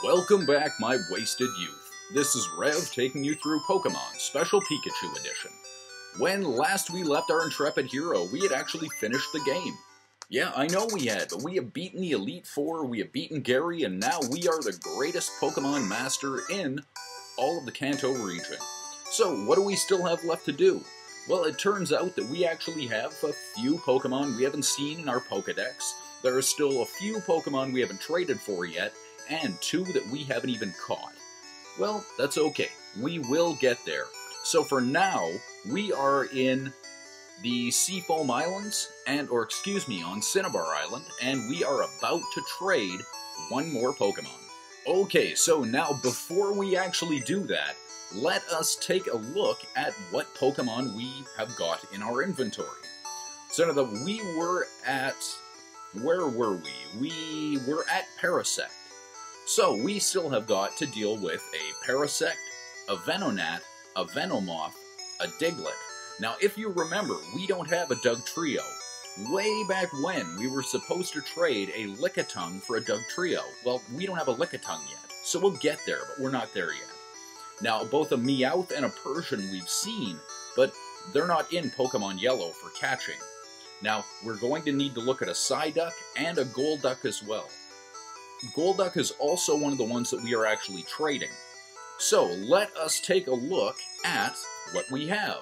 Welcome back, my wasted youth. This is Rev taking you through Pokemon Special Pikachu Edition. When last we left our intrepid hero, we had actually finished the game. Yeah, I know we had, but we have beaten the Elite Four, we have beaten Gary, and now we are the greatest Pokemon master in all of the Kanto region. So, what do we still have left to do? Well, it turns out that we actually have a few Pokemon we haven't seen in our Pokedex. There are still a few Pokemon we haven't traded for yet, and two that we haven't even caught. Well, that's okay. We will get there. So for now, we are in the Seafoam Islands, on Cinnabar Island, and we are about to trade one more Pokemon. Okay, so now before we actually do that, let us take a look at what Pokemon we have got in our inventory. So now that we were at... where were we? We were at Parasect. So we still have got to deal with a Parasect, a Venonat, a Venomoth, a Diglett. Now if you remember, we don't have a Dugtrio. Way back when, we were supposed to trade a Lickitung for a Dugtrio. Well, we don't have a Lickitung yet, so we'll get there, but we're not there yet. Now, both a Meowth and a Persian we've seen, but they're not in Pokemon Yellow for catching. Now, we're going to need to look at a Psyduck and a Golduck as well. Golduck is also one of the ones that we are actually trading. So, let us take a look at what we have.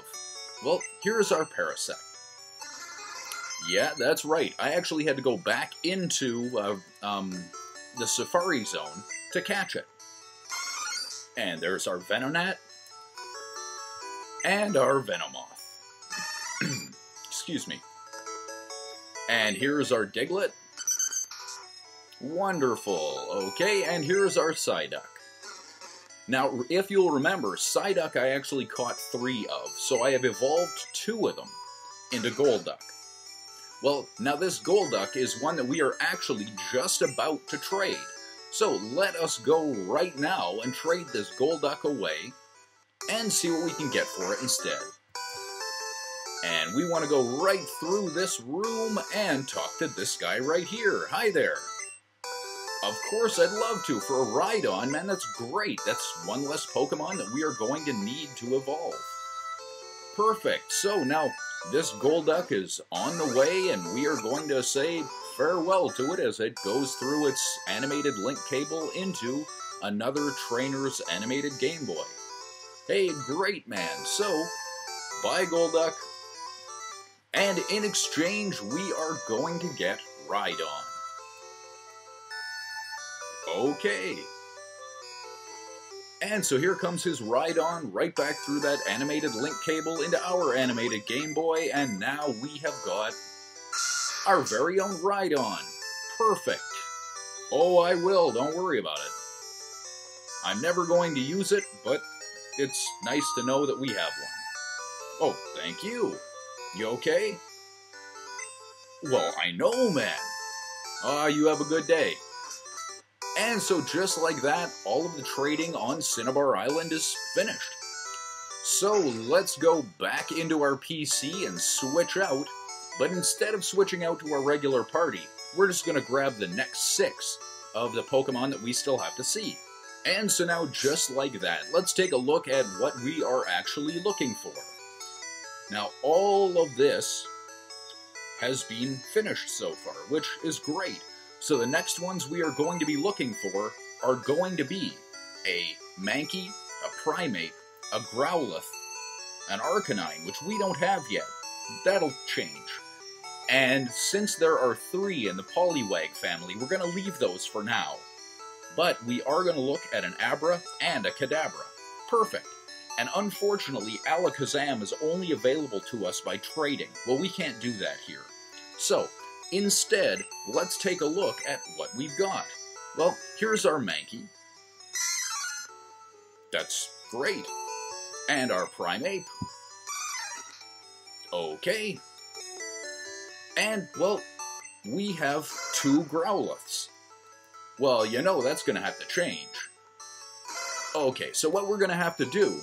Well, here's our Parasect. Yeah, that's right. I actually had to go back into the Safari Zone to catch it. And there's our Venonat and our Venomoth. Excuse me. And here's our Diglett. Wonderful. Okay, and here's our Psyduck. Now, if you'll remember, Psyduck I actually caught 3 of, so I have evolved 2 of them into Golduck. Well, now this Golduck is one that we are actually just about to trade. So let us go right now and trade this Golduck away and see what we can get for it instead. And we want to go right through this room and talk to this guy right here. Hi there. Of course, I'd love to for a ride-on. Man, that's great. That's one less Pokemon that we are going to need to evolve. Perfect. So now this Golduck is on the way, and we are going to say farewell to it as it goes through its animated link cable into another trainer's animated Game Boy. Hey, great man. So, bye Golduck. And in exchange, we are going to get Rhydon. Okay. And so here comes his Rhydon right back through that animated link cable into our animated Game Boy, and now we have got our very own Rhydon. Perfect. Oh, I will. Don't worry about it. I'm never going to use it, but it's nice to know that we have one. Oh, thank you. You okay? Well, I know, man. You have a good day. And so just like that, all of the trading on Cinnabar Island is finished. So let's go back into our PC and switch out. But instead of switching out to our regular party, we're just going to grab the next 6 of the Pokemon that we still have to see. And so now, just like that, let's take a look at what we are actually looking for. Now, all of this has been finished so far, which is great. So the next ones we are going to be looking for are going to be a Mankey, a Primeape, a Growlithe, an Arcanine, which we don't have yet. That'll change. And since there are 3 in the Poliwag family, we're going to leave those for now. But we are going to look at an Abra and a Kadabra. Perfect. And unfortunately, Alakazam is only available to us by trading. Well, we can't do that here. So, instead, let's take a look at what we've got. Well, here's our Mankey. That's great. And our Primeape. Okay. And, well, we have 2 Growliths. Well, you know that's going to have to change. Okay, so what we're going to have to do,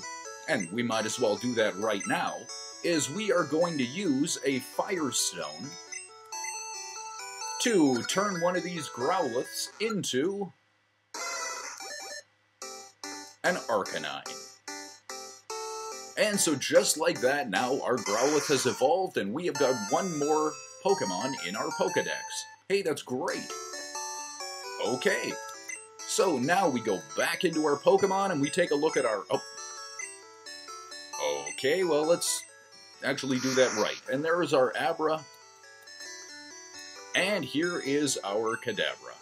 and we might as well do that right now, is we are going to use a Firestone to turn one of these Growliths into an Arcanine. And so just like that, now our Growlithe has evolved and we have got one more Pokemon in our Pokedex. Hey, that's great. Okay, so now we go back into our Pokemon and we take a look at our... Oh. Okay, well, let's actually do that right. And there is our Abra. And here is our Kadabra.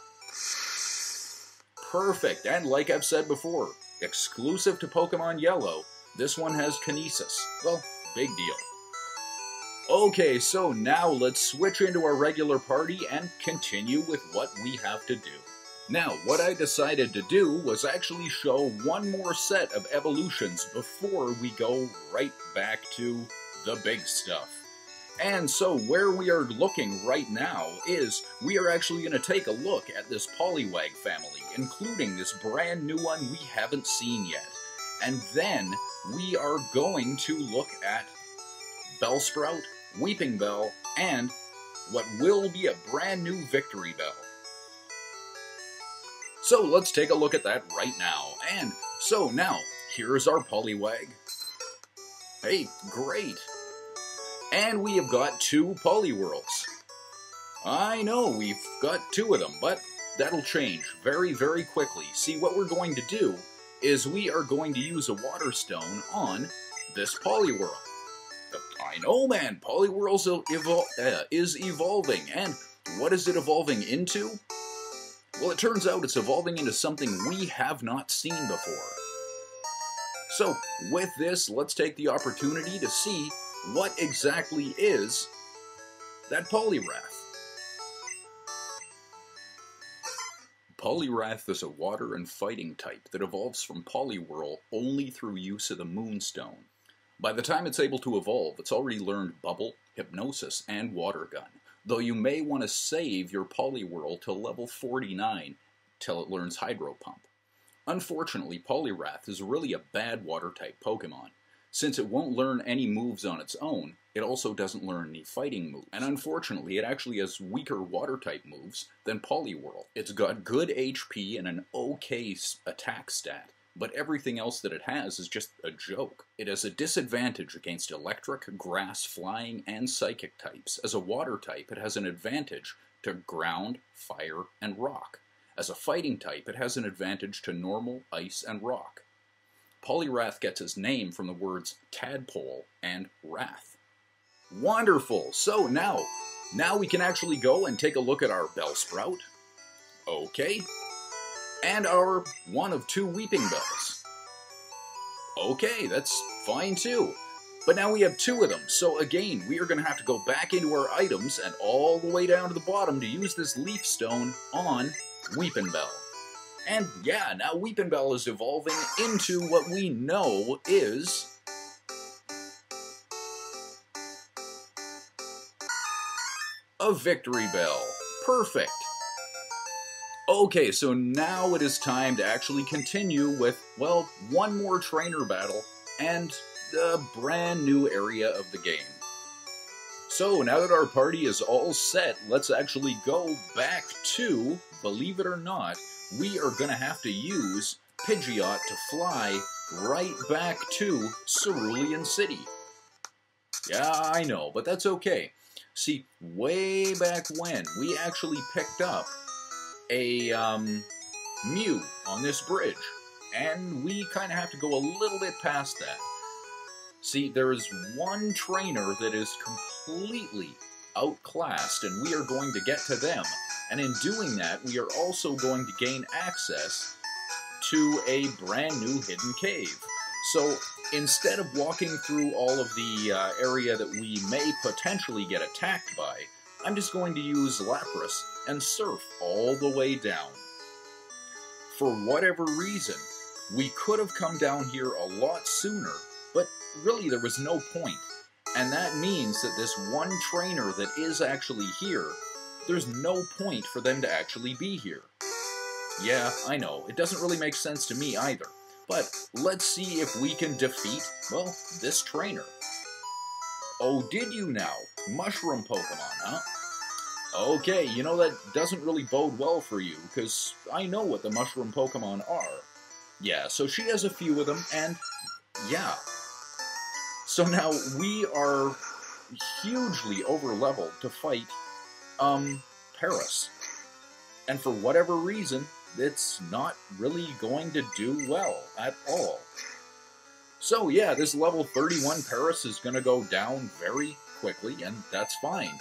Perfect, and like I've said before, exclusive to Pokemon Yellow, this one has Kinesis. Well, big deal. Okay, so now let's switch into our regular party and continue with what we have to do. Now, what I decided to do was actually show one more set of evolutions before we go right back to the big stuff. And so where we are looking right now is we are actually going to take a look at this Poliwag family, including this brand new one we haven't seen yet. And then we are going to look at Bellsprout, Weeping Bell, and what will be a brand new Victory Bell. So let's take a look at that right now. And so now, here's our Poliwag. Hey, great. And we have got two Poliwhirls. I know, we've got two of them, but that'll change very, very quickly. See, what we're going to do is we are going to use a Water Stone on this Poliwhirl. I know, man, Poliwhirl is evolving. And what is it evolving into? Well, it turns out it's evolving into something we have not seen before. So, with this, let's take the opportunity to see what exactly is that Poliwrath. Poliwrath is a water and fighting type that evolves from Poliwhirl only through use of the Moonstone. By the time it's able to evolve, it's already learned Bubble, Hypnosis, and Water Gun, though you may want to save your Poliwhirl till level 49 till it learns Hydro Pump. Unfortunately, Poliwrath is really a bad water-type Pokemon. Since it won't learn any moves on its own, it also doesn't learn any fighting moves. And unfortunately, it actually has weaker water-type moves than Poliwhirl. It's got good HP and an okay attack stat, but everything else that it has is just a joke. It has a disadvantage against electric, grass, flying, and psychic types. As a water type, it has an advantage to ground, fire, and rock. As a fighting type, it has an advantage to normal, ice, and rock. Poliwrath gets its name from the words tadpole and wrath. Wonderful! So now we can actually go and take a look at our Bellsprout. Okay. And our one of two Weeping Bells. Okay, that's fine too. But now we have two of them, so again, we are going to have to go back into our items and all the way down to the bottom to use this Leaf Stone on Weeping Bell. And yeah, now Weeping Bell is evolving into what we know is a Victory Bell. Perfect. Okay, so now it is time to actually continue with, well, one more trainer battle and a brand new area of the game. So now that our party is all set, let's actually go back to, believe it or not, we are going to have to use Pidgeot to fly right back to Cerulean City. Yeah, I know, but that's okay. See, way back when, we actually picked up a Mew on this bridge, and we kind of have to go a little bit past that. See, there is one trainer that is completely outclassed, and we are going to get to them. And in doing that, we are also going to gain access to a brand new hidden cave. So instead of walking through all of the area that we may potentially get attacked by, I'm just going to use Lapras and surf all the way down. For whatever reason, we could have come down here a lot sooner, but really there was no point. And that means that this one trainer that is actually here, there's no point for them to actually be here. Yeah, I know, it doesn't really make sense to me either. But let's see if we can defeat, well, this trainer. Oh, did you now? Mushroom Pokemon, huh? Okay, you know, that doesn't really bode well for you, because I know what the Mushroom Pokemon are. Yeah, so she has a few of them, and yeah. So now we are hugely over-leveled to fight, Paris. And for whatever reason, it's not really going to do well at all. So yeah, this level 31 Paris is going to go down very quickly, and that's fine.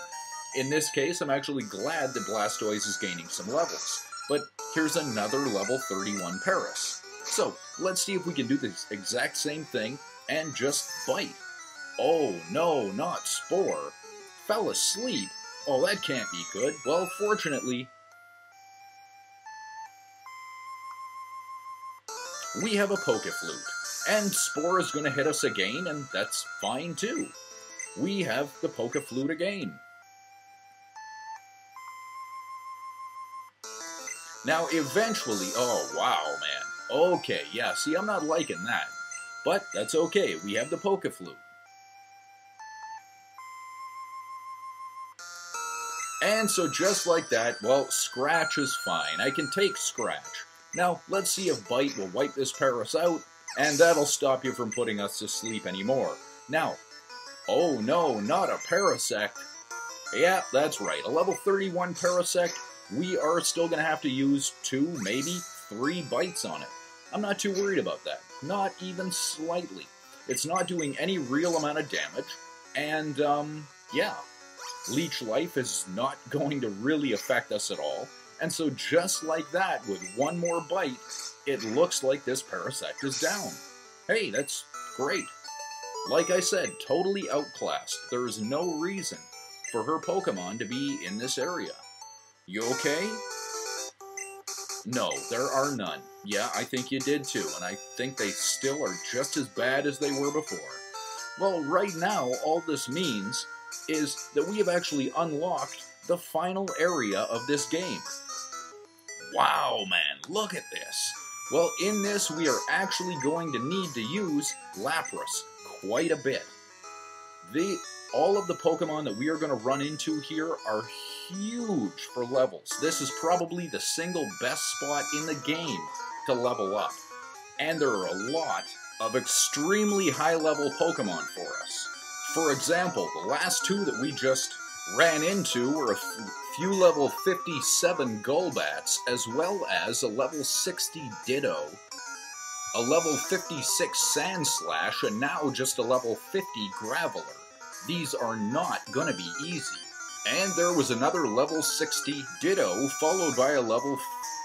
In this case, I'm actually glad that Blastoise is gaining some levels. But here's another level 31 Paris. So, let's see if we can do the exact same thing and just fight. Oh no, not Spore. Fell asleep. Oh, that can't be good. Well, fortunately, we have a Pokeflute. And Spore is going to hit us again, and that's fine too. We have the Pokeflute again. Now, eventually, oh wow, man. Okay, yeah, see, I'm not liking that. But that's okay, we have the Pokeflute. And so just like that, well, Scratch is fine. I can take Scratch. Now, let's see if Bite will wipe this Paris out, and that'll stop you from putting us to sleep anymore. Now, oh no, not a Parasect. Yeah, that's right, a level 31 Parasect, we are still going to have to use 2, maybe 3 bites on it. I'm not too worried about that, not even slightly. It's not doing any real amount of damage, and, yeah. Leech Life is not going to really affect us at all, and so just like that, with one more bite, it looks like this Parasect is down. Hey, that's great. Like I said, totally outclassed. There is no reason for her Pokemon to be in this area. You okay? No, there are none. Yeah, I think you did too, and I think they still are just as bad as they were before. Well, right now, all this means is that we have actually unlocked the final area of this game. Wow, man, look at this. Well, in this, we are actually going to need to use Lapras quite a bit. All of the Pokemon that we are going to run into here are huge for levels. This is probably the single best spot in the game to level up. And there are a lot of extremely high-level Pokemon for us. For example, the last 2 that we just ran into were a few level 57 Golbats, as well as a level 60 Ditto, a level 56 Sandslash, and now just a level 50 Graveler. These are not gonna be easy. And there was another level 60 Ditto, followed by a level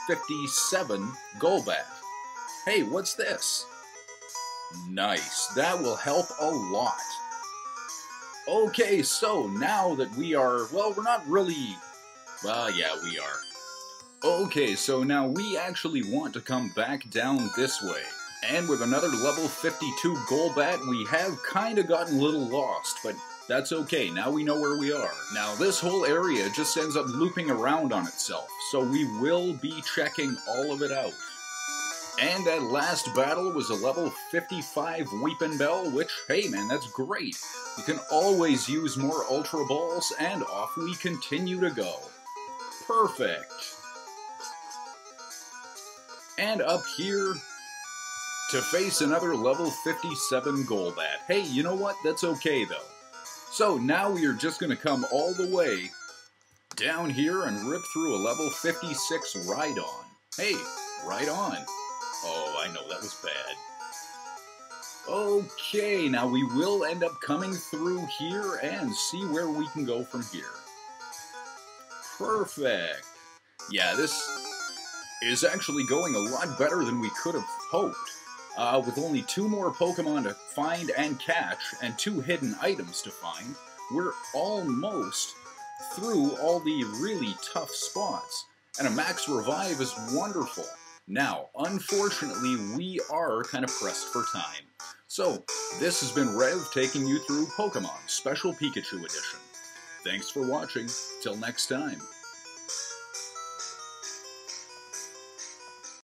57 Golbat. Hey, what's this? Nice, that will help a lot. Okay, so now that we are, well, we're not really, well, yeah, we are. Okay, so now we actually want to come back down this way. And with another level 52 Golbat, we have kind of gotten a little lost, but that's okay, now we know where we are. Now, this whole area just ends up looping around on itself, so we will be checking all of it out. And that last battle was a level 55 Weepinbell, which, hey man, that's great. You can always use more Ultra Balls, and off we continue to go. Perfect. And up here, to face another level 57 Golbat. Hey, you know what? That's okay, though. So now we are just going to come all the way down here and rip through a level 56 Rhydon. Hey, right on. Oh, I know, that was bad. Okay, now we will end up coming through here and see where we can go from here. Perfect. Yeah, this is actually going a lot better than we could have hoped. With only 2 more Pokemon to find and catch, and 2 hidden items to find, we're almost through all the really tough spots. And a max revive is wonderful. Now, unfortunately, we are kind of pressed for time. So, this has been Rev taking you through Pokemon Special Pikachu Edition. Thanks for watching. Till next time.